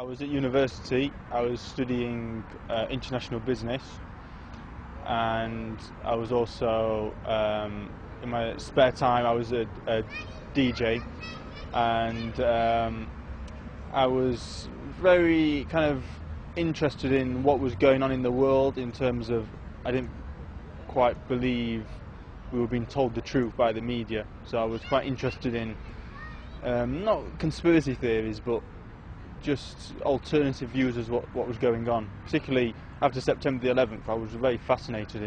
was at university. I was studying international business, and I was also in my spare time I was a DJ, and I was very kind of interested in what was going on in the world, in terms of I didn't quite believe we were being told the truth by the media, so I was quite interested in not conspiracy theories, but just alternative views as what was going on. Particularly after September the 11th, I was very fascinated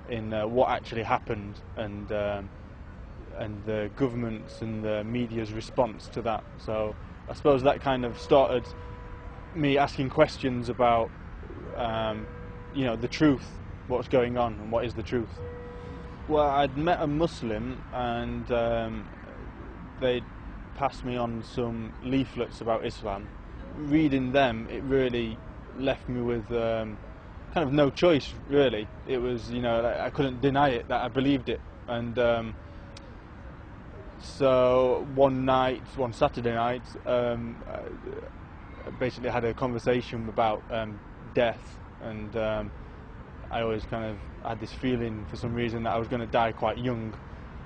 in what actually happened, and the government's and the media's response to that. So I suppose that kind of started me asking questions about the truth, what's going on, and what is the truth. Well, I'd met a Muslim, and they'd passed me on some leaflets about Islam. Reading them, it really left me with kind of no choice, really. It was, I couldn't deny it, that I believed it. And so one Saturday night, I basically had a conversation about death, and I always kind of had this feeling for some reason that I was going to die quite young.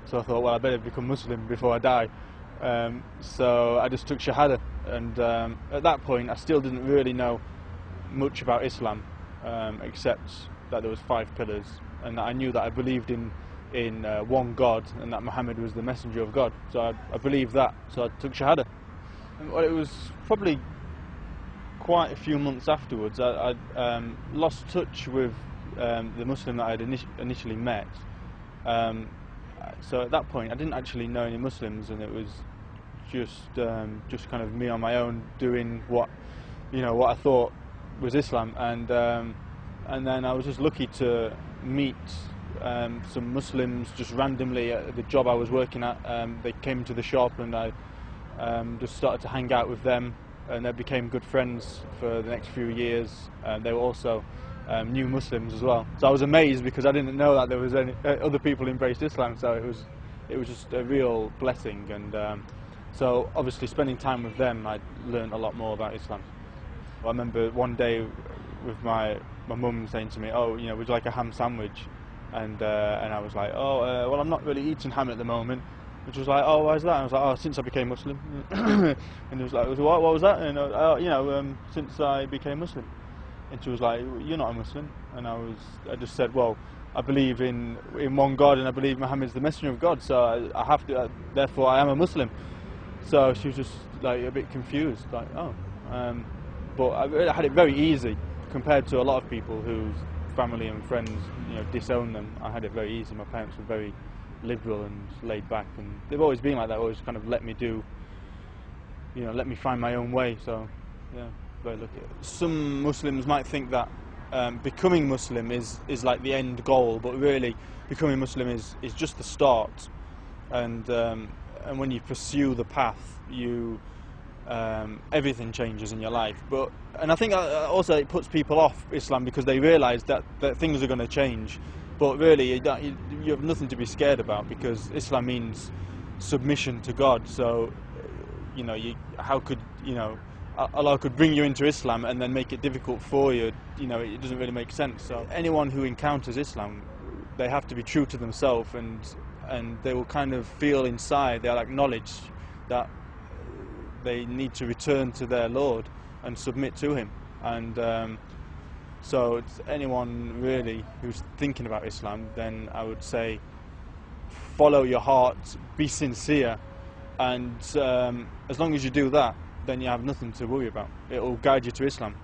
So I thought, well, I better become Muslim before I die. So I just took Shahada, and at that point I still didn't really know much about Islam, except that there was 5 pillars, and that I knew that I believed in one God, and that Muhammad was the messenger of God. So I believed that, so I took Shahada. And, well, it was probably quite a few months afterwards. I lost touch with the Muslim that I had initially met. So at that point I didn't actually know any Muslims, and it was just kind of me on my own doing what I thought was Islam, and then I was just lucky to meet some Muslims just randomly at the job I was working at. They came to the shop, and I just started to hang out with them, and they became good friends for the next few years. They were also new Muslims as well, so I was amazed because I didn't know that there was any other people embraced Islam. So it was just a real blessing, and so obviously spending time with them, I learned a lot more about Islam. I remember one day with my mum saying to me, "Oh, would you like a ham sandwich?" And I was like, "Oh, well, I'm not really eating ham at the moment." And she was like, "Oh, why is that?" And I was like, "Oh, since I became Muslim." And it was like, "What was that?" And since I became Muslim. And she was like, "You're not a Muslim." And I just said, "Well, I believe in one God, and I believe Muhammad's the messenger of God, so I have to, therefore I am a Muslim." So she was just like a bit confused, like, "Oh." But I had it very easy compared to a lot of people whose family and friends disown them. I had it very easy. My parents were very liberal and laid back, and they've always been like that. Always kind of let me let me find my own way. So yeah, very lucky. Some Muslims might think that becoming Muslim is like the end goal, but really becoming Muslim is just the start. And when you pursue the path, everything changes in your life. And I think also it puts people off Islam because they realise that things are going to change. But really, you have nothing to be scared about, because Islam means submission to God. So how could Allah could bring you into Islam and then make it difficult for you? It doesn't really make sense. So anyone who encounters Islam, they have to be true to themselves, and they will kind of feel inside, they'll acknowledge that they need to return to their Lord and submit to Him. And so it's anyone really who's thinking about Islam, then I would say follow your heart, be sincere, and as long as you do that, then you have nothing to worry about. It will guide you to Islam.